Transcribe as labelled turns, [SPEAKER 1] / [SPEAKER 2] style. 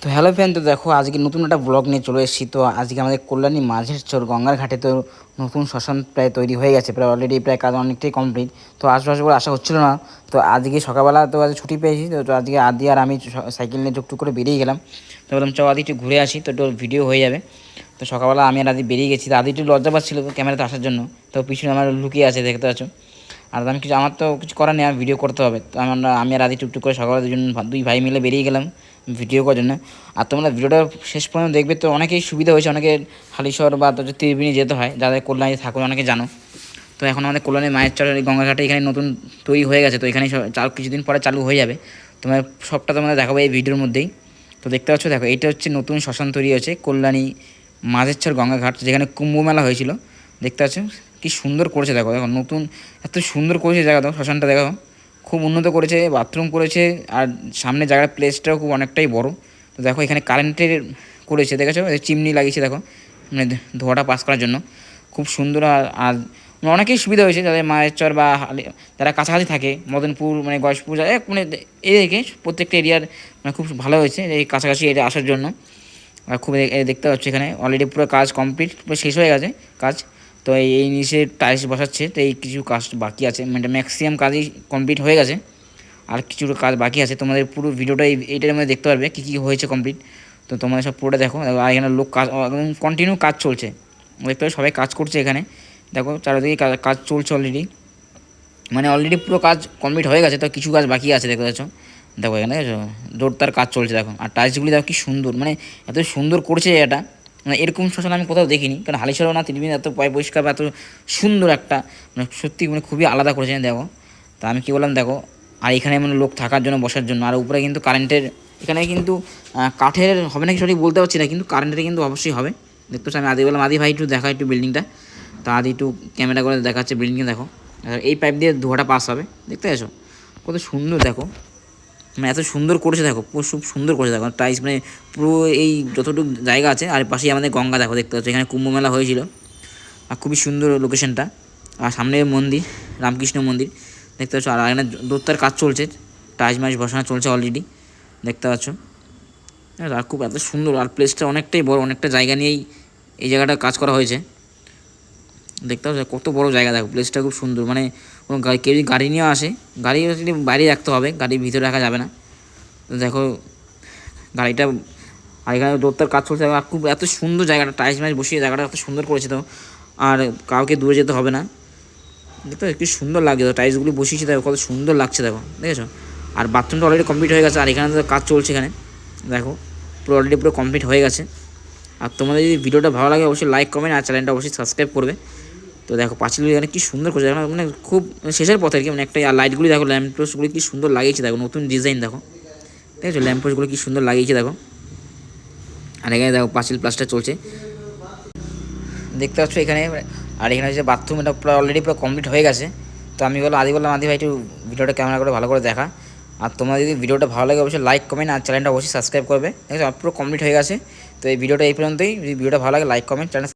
[SPEAKER 1] তো hello friend, তো দেখো আজকে নতুন একটা ব্লগ নিয়ে চলে এসেছি। তো আজকে আমাদের কল্যাণী মাঝের চর গঙ্গার ঘাটে তো নতুন শ্মশান প্রায় তৈরি হয়ে গেছে, প্রায় অলরেডি প্রায় কাজ অনেকটাই কমপ্লিট। তো আশপাশে করে আসা হচ্ছিলো না। তো আজকে সকালবেলা তো আজ ছুটি পেয়েছি, তো আজকে আদি আর আমি সাইকেল নিয়ে টুকটুক করে বেরিয়ে গেলাম। তো বললাম চল আদি একটু ঘুরে আসি, তো একটু ভিডিও হয়ে যাবে। তো সকালবেলা আমি আর আদি বেরিয়ে গেছি। তো আদি একটু লজ্জা পাচ্ছিলো ক্যামেরাতে আসার জন্য, তো পিছনে আমার লুকিয়ে আছে দেখতে পাচ্ছ। আর আমি কিছু, আমার তো কিছু করার নেই, আমার ভিডিও করতে হবে। তো আমি আর আদি টুকটুক করে সকালে দুই ভাই মিলে বেরিয়ে গেলাম ভিডিও করার জন্য। আর তোমরা ভিডিওটা শেষ পর্যন্ত দেখবে, তো অনেকেই সুবিধা হয়েছে। অনেকে হালিশহর বা ত্রিবেণী যেতে হয়, যাদের কল্যাণী থাকুন অনেকে জানো। তো এখন আমাদের কল্যাণী মায়ের চর গঙ্গাঘাটে এখানে নতুন তৈরি হয়ে গেছে। তো এখানে কিছুদিন পরে চালু হয়ে যাবে। তোমার সবটা তোমাদের দেখাবো এই ভিডিওর মধ্যেই। তো দেখতে পাচ্ছ, দেখো এইটা হচ্ছে নতুন শ্মশান তৈরি হয়েছে কল্যাণী মাঝের চর গঙ্গাঘাট, যেখানে কুম্ভ মেলা হয়েছিল। দেখতে পাচ্ছ কি সুন্দর করেছে, দেখো দেখো নতুন এত সুন্দর করেছে জায়গা। দেখো শ্মশানটা দেখো, খুব উন্নত করেছে, বাথরুম করেছে। আর সামনে জায়গার প্লেসটাও খুব অনেকটাই বড়। তো দেখো এখানে কারেন্টের করেছে, দেখেছো চিমনি লাগিয়েছে দেখো, মানে ধোঁয়াটা পাস করার জন্য। খুব সুন্দর। আর অনেকেই সুবিধা হয়েছে যাদের মায়ের চর বা যারা কাছাকাছি থাকে, মদনপুর মানে গয়েশপুর মানে এদিকে প্রত্যেকটা এরিয়ার মানে খুব ভালো হয়েছে এই কাছাকাছি এরিয়া আসার জন্য। আর খুব দেখতে পাচ্ছি এখানে অলরেডি পুরো কাজ কমপ্লিট, পুরো শেষ হয়ে গেছে কাজ। তো এই নিচে টাইলস বসাচ্ছে, তো এই কিছু কাজ বাকি আছে, মানে ম্যাক্সিমাম কাজই কমপ্লিট হয়ে গেছে। আর কিছু কাজ বাকি আছে। তোমাদের পুরো ভিডিওটা এইটার মধ্যে দেখতে পারবে কী কী হয়েছে কমপ্লিট। তো তোমাদের সব পুরোটা দেখো। আর এখানে লোক কাজ কন্টিনিউ কাজ চলছে, দেখতে পাবে সবাই কাজ করছে এখানে। দেখো চারিদিকে কাজ চলছে অলরেডি, মানে অলরেডি পুরো কাজ কমপ্লিট হয়ে গেছে। তো কিছু কাজ বাকি আছে দেখতে পাচ্ছ। দেখো এখানে জোরদার কাজ চলছে দেখো। আর টাইলসগুলি দেখো কি সুন্দর, মানে এত সুন্দর করছে এটা, মানে এরকম শ্মশান আমি কোথাও দেখিনি। কারণ হালিশহরও না ত্রিবেণী এত পরিষ্কার বা এত সুন্দর একটা, মানে সত্যি মানে খুবই আলাদা করেছে দেখো। তা আমি কী বললাম দেখো। আর এখানে মানে লোক থাকার জন্য, বসার জন্য। আর উপরে কিন্তু কারেন্টের, এখানে কিন্তু কাঠের হবে নাকি সঠিক বলতে পারছি না, কিন্তু কারেন্টের কিন্তু অবশ্যই হবে। দেখতে পাচ্ছি আমি আদি বললাম আদি ভাই একটু দেখা একটু বিল্ডিংটা। তা আদি একটু ক্যামেরা করে দেখাচ্ছে বিল্ডিংয়ে দেখো। এই পাইপ দিয়ে ধোঁয়াটা পাস হবে, দেখতে পাচ্ছ কত সুন্দর দেখো। মানে এত সুন্দর করেছে দেখো, পুরো খুব সুন্দর করেছে দেখো টাইলস, মানে পুরো এই যতটুকু জায়গা আছে। আর পাশেই আমাদের গঙ্গা দেখো, দেখতে পাচ্ছ এখানে কুম্ভ মেলা হয়েছিল। আর খুবই সুন্দর লোকেশনটা। আর সামনে মন্দির, রামকৃষ্ণ মন্দির দেখতে পাচ্ছ। আর এখানে দোতার কাজ চলছে, টাইলস মাইস বসানো চলছে অলরেডি, দেখতে পাচ্ছ। আর খুব এত সুন্দর। আর প্লেসটা অনেকটাই বড়, অনেকটা জায়গা নিয়েই এই জায়গাটা কাজ করা হয়েছে। দেখতে পাচ্ছ কত বড় জায়গা দেখো, প্লেসটা খুব সুন্দর। মানে কোনো কেউ যদি গাড়ি নিয়ে আসে, গাড়ি বাইরে রাখতে হবে, গাড়ির ভিতরে রাখা যাবে না। তো দেখো গাড়িটা, আর এখানে দৌড়ার কাজ চলছে। আর খুব এত সুন্দর জায়গাটা, টাইলস মাইস বসিয়ে জায়গাটা এত সুন্দর করেছে। তো আর কাউকে দূরে যেতে হবে না। দেখতে কি সুন্দর লাগছে, তো টাইলসগুলি বসিয়েছে দেখো, কত সুন্দর লাগছে দেখো, দেখেছো। আর বাথরুমটা অলরেডি কমপ্লিট হয়ে গেছে। আর এখানে তো কাজ চলছে এখানে দেখো, পুরো অলরেডি পুরো কমপ্লিট হয়ে গেছে। আর তোমাদের যদি ভিডিওটা ভালো লাগে অবশ্যই লাইক কমেন্ট আর চ্যানেলটা অবশ্যই সাবস্ক্রাইব করবে। তো দেখো পাঁচিলগুলি এখানে কী সুন্দর করেছে, মানে খুব শেষের পথে আর কি, মানে একটা। আর লাইটগুলি দেখো, ল্যাম্প পোস্টগুলি কী সুন্দর লাগিয়েছে দেখো, নতুন ডিজাইন দেখো, ঠিক আছে। ল্যাম্প পোস্টগুলো কী সুন্দর লাগিয়েছে দেখো। আর এখানে দেখো পাঁচিল প্লাস্টার চলছে, দেখতে পাচ্ছ এখানে। আর এখানে হচ্ছে বাথরুম, এটা পুরো অলরেডি পুরো কমপ্লিট হয়ে গেছে। তো আমি বললাম আদি ভাই একটু ভিডিওটা ক্যামেরা করে ভালো করে দেখা। আর তোমরা যদি ভিডিওটা ভালো লাগে অবশ্যই লাইক কমেন্ট আর চ্যানেলটা অবশ্যই সাবস্ক্রাইব করবে, ঠিক আছে। পুরো কমপ্লিট হয়ে গেছে। তো এই ভিডিওটা এই পর্যন্তই। যদি ভিডিওটা ভালো লাগে লাইক কমেন্ট চ্যানেল